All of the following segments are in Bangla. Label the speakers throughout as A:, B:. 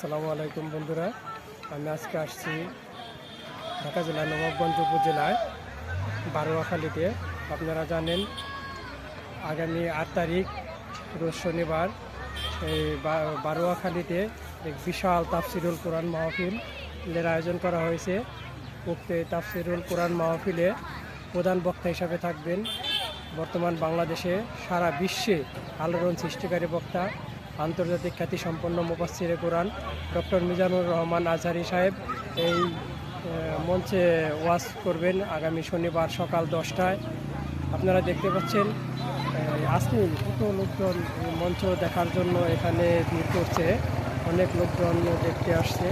A: আসসালামু আলাইকুম বন্ধুরা, আমি আজকে আসছি ঢাকা জেলার নবাবগঞ্জ উপজেলায় বারোয়াখালীতে। আপনারা জানেন আগামী ৮ তারিখ রোজ শনিবার এই বারোয়াখালীতে এক বিশাল তাফসিরুল কোরআন মাহফিলের আয়োজন করা হয়েছে। উক্ত তাফসিরুল কোরআন মাহফিলে প্রধান বক্তা হিসাবে থাকবেন বর্তমান বাংলাদেশে সারা বিশ্বে আলোড়ন সৃষ্টিকারী বক্তা, আন্তর্জাতিক খ্যাতিসম্পন্ন মুফাসসিরে কোরআন ডক্টর মিজানুর রহমান আজহারী সাহেব এই মঞ্চে ওয়াজ করবেন আগামী শনিবার সকাল 10টায়। আপনারা দেখতে পাচ্ছেন আসেন কত লোকজন মঞ্চ দেখার জন্য এখানে ভিড় করছে, অনেক লোকজন দেখতে আসছে।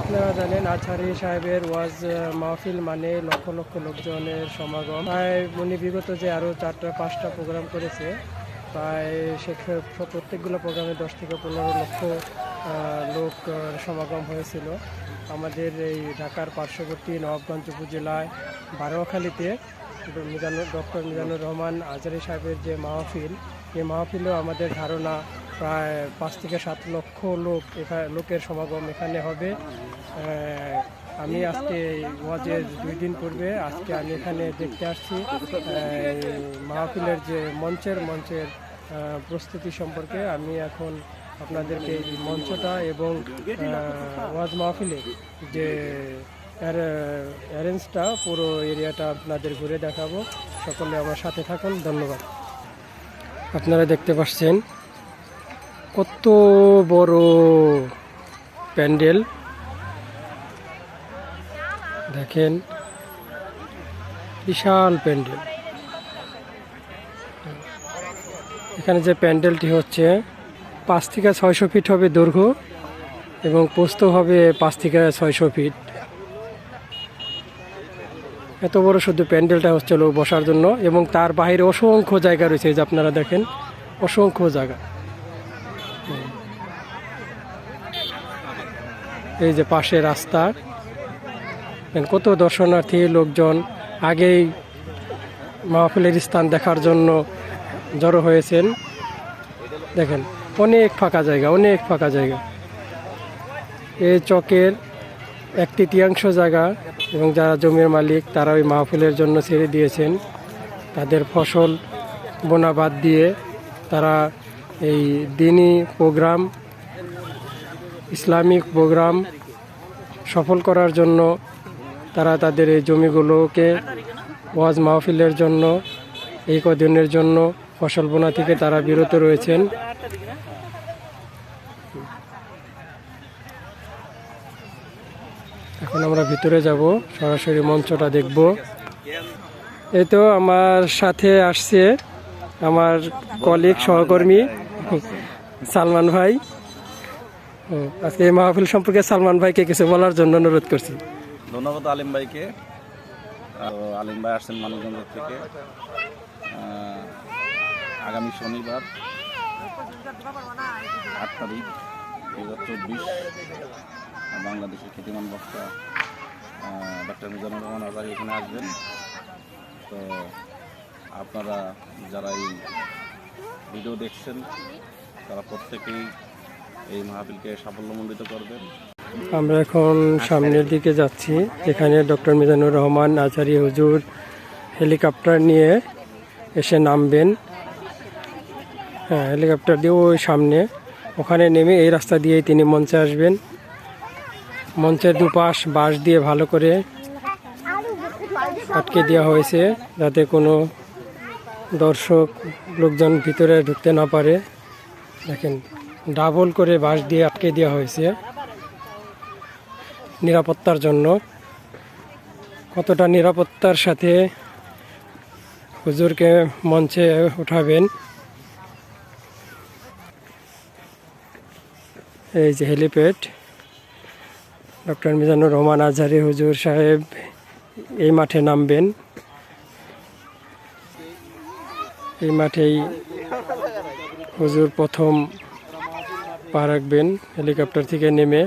A: আপনারা জানেন আজহারী সাহেবের ওয়াজ মাহফিল মানে লক্ষ লক্ষ লোকজনের সমাগম। উনি বিগত যে আরও 4-5টা প্রোগ্রাম করেছে, প্রায় প্রত্যেকগুলো প্রোগ্রামে 10 থেকে 15 লক্ষ লোক সমাগম হয়েছিল। আমাদের এই ঢাকার পার্শ্ববর্তী নবাবগঞ্জ উপজেলায় বারোয়াখালীতে ডক্টর মিজানুর রহমান আজহারী সাহেবের যে মাহফিল, এই মাহফিলেও আমাদের ধারণা প্রায় 5 থেকে 7 লক্ষ লোকের সমাগম এখানে হবে। আমি আজকে ওয়াজের 2 দিন পূর্বে আজকে আমি এখানে দেখতে আসছি মাহফিলের যে মঞ্চের প্রস্তুতি সম্পর্কে। আমি এখন আপনাদেরকে এই মঞ্চটা এবং ওয়াজ মাহফিলে যে অ্যারেঞ্জটা পুরো এরিয়াটা আপনাদের ঘুরে দেখাবো। সকলে আমার সাথে থাকুন, ধন্যবাদ। আপনারা দেখতে পাচ্ছেন কত বড় প্যান্ডেল, দেখেন বিশাল প্যান্ডেল। এখানে যে প্যান্ডেলটি হচ্ছে 5 থেকে 600 ফিট হবে দৈর্ঘ্য এবং প্রস্থ হবে 5 থেকে 600 ফিট। এত বড় শুধু প্যান্ডেলটা হচ্ছে লোক বসার জন্য, এবং তার বাইরে অসংখ্য জায়গা রয়েছে, এই যে আপনারা দেখেন অসংখ্য জায়গা। এই যে পাশে রাস্তা, কত দর্শনার্থী লোকজন আগেই মাহফিলের স্থান দেখার জন্য জড়ো হয়েছেন। দেখেন অনেক ফাঁকা জায়গা। এই চকের 1/3 জায়গা এবং যারা জমির মালিক তারা ওই মাহফিলের জন্য ছেড়ে দিয়েছেন। তাদের ফসল বোনা বাদ দিয়ে তারা এই দিনী প্রোগ্রাম, ইসলামিক প্রোগ্রাম সফল করার জন্য তারা তাদের এই জমিগুলোকে ওয়াজ মাহফিলের জন্য এই কদিনের জন্য ফসল বোনা থেকে তারা বিরত রয়েছেন। এখন আমরা ভিতরে যাব, সরাসরি মঞ্চটা দেখব। এই তো আমার সাথে আসছে আমার কলিগ সহকর্মী সালমান ভাই। আজকে এই মাহফিল সম্পর্কে সালমান ভাইকে কিছু বলার জন্য অনুরোধ করছি।
B: ধন্যবাদ আলিম ভাইকে। আলিম ভাই আসছেন মানিকগঞ্জ থেকে। আগামী শনিবার 8 তারিখ 2024 বাংলাদেশের খ্যাতিমান বক্তা ডক্টর মিজানুর রহমান আজহারী এখানে আসবেন। তো আপনারা যারা এই ভিডিও দেখছেন তারা প্রত্যেকেই এই মাহফিলকে সাফল্যমণ্ডিত করবেন।
A: আমরা এখন সামনের দিকে যাচ্ছি, এখানে ডক্টর মিজানুর রহমান আজহারী হুজুর হেলিকপ্টার নিয়ে এসে নামবেন। হেলিকপ্টার দিয়ে ওই সামনে, ওখানে নেমে এই রাস্তা দিয়েই তিনি মঞ্চে আসবেন। মঞ্চের দুপাশ বাঁশ দিয়ে ভালো করে আটকে দেওয়া হয়েছে যাতে কোনো দর্শক লোকজন ভিতরে ঢুকতে না পারে। দেখেন ডাবল করে বাঁশ দিয়ে আটকে দেওয়া হয়েছে নিরাপত্তার জন্য। কতটা নিরাপত্তার সাথে হুজুরকে মঞ্চে উঠাবেন। এই যে হেলিপ্যাড, ডক্টর মিজানুর রহমান আজহারী হুজুর সাহেব এই মাঠে নামবেন। এই মাঠেই হুজুর প্রথম পা রাখবেন হেলিকপ্টার থেকে নেমে।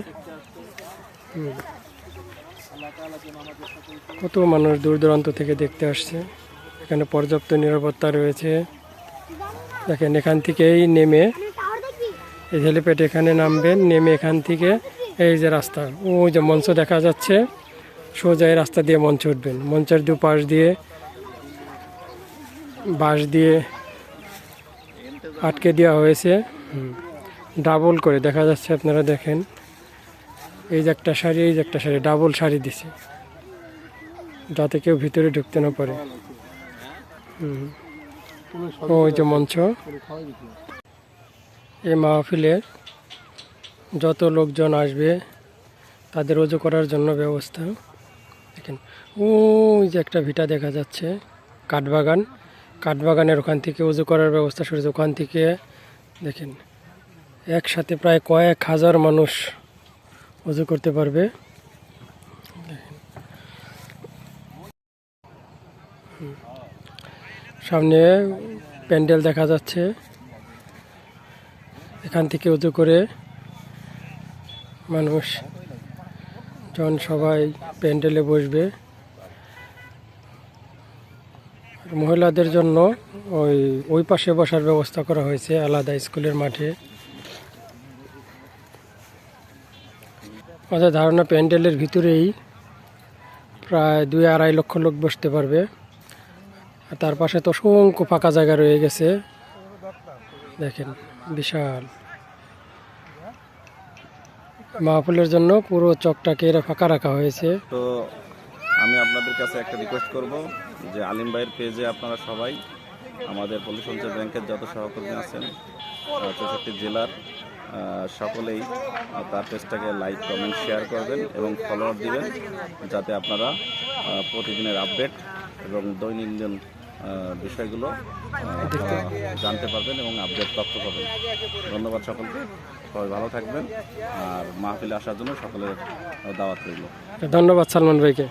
A: কত মানুষ দূর দূরান্ত থেকে দেখতে আসছে। এখানে পর্যাপ্ত নিরাপত্তা রয়েছে। দেখেন এখান থেকেই নেমে এই হেলিপ্যাড এখানে নামবেন, নেমে এখান থেকে এই যে রাস্তা, ওই যে মঞ্চ দেখা যাচ্ছে, সোজা এই রাস্তা দিয়ে মঞ্চে উঠবেন। মঞ্চের দুপাশ দিয়ে বাঁশ দিয়ে আটকে দেওয়া হয়েছে, ডাবল করে দেখা যাচ্ছে, আপনারা দেখেন। এই যে একটা সারি, এই যে একটা সারি, ডাবল সারি দিছে যাতে কেউ ভিতরে ঢুকতে না পারে। ওই যে মঞ্চ, এই মাহফিলে যত লোকজন আসবে তাদের ওযু করার জন্য ব্যবস্থা। দেখেন ওই যে একটা ভিটা দেখা যাচ্ছে, কাঠবাগান, কাঠবাগানের ওখান থেকে ওযু করার ব্যবস্থা শুরু। ওখান থেকে দেখেন একসাথে প্রায় কয়েক হাজার মানুষ ওযু করতে পারবে। সামনে প্যান্ডেল দেখা যাচ্ছে, এখান থেকে ওযু করে মানুষ যখন সবাই প্যান্ডেলে বসবে। মহিলাদের জন্য ওই পাশে বসার ব্যবস্থা করা হয়েছে আলাদা স্কুলের মাঠে। আমাদের ধারণা প্যান্ডেলের ভিতরেই প্রায় 2-2.5 লক্ষ লোক বসতে পারবে। আর তার পাশে তো অসংখ্য ফাঁকা জায়গা রয়ে গেছে, দেখেন বিশাল। মাহফিলের জন্য পুরো চকটাকে এরা ফাঁকা রাখা হয়েছে।
B: তো আমি আপনাদের কাছে একটা রিকোয়েস্ট করব যে আলিম ভাইয়ের পেজে আপনারা সবাই আমাদের পল্লী সঞ্চয় ব্যাংকের যত সহকর্মী আছেন 64 জেলার সকলেই তার পেজটাকে লাইক, কমেন্ট, শেয়ার করবেন এবং ফলোয়ার দিবেন, যাতে আপনারা প্রতিদিনের আপডেট এবং দৈনন্দিন বিষয়গুলো জানতে পারবেন এবং আপডেট প্রাপ্ত পাবেন। ধন্যবাদ সকলকে, সবাই ভালো থাকবেন। আর মাহফিলে আসার জন্য সকলের দাওয়াত রইল।
A: ধন্যবাদ সালমান ভাইকে।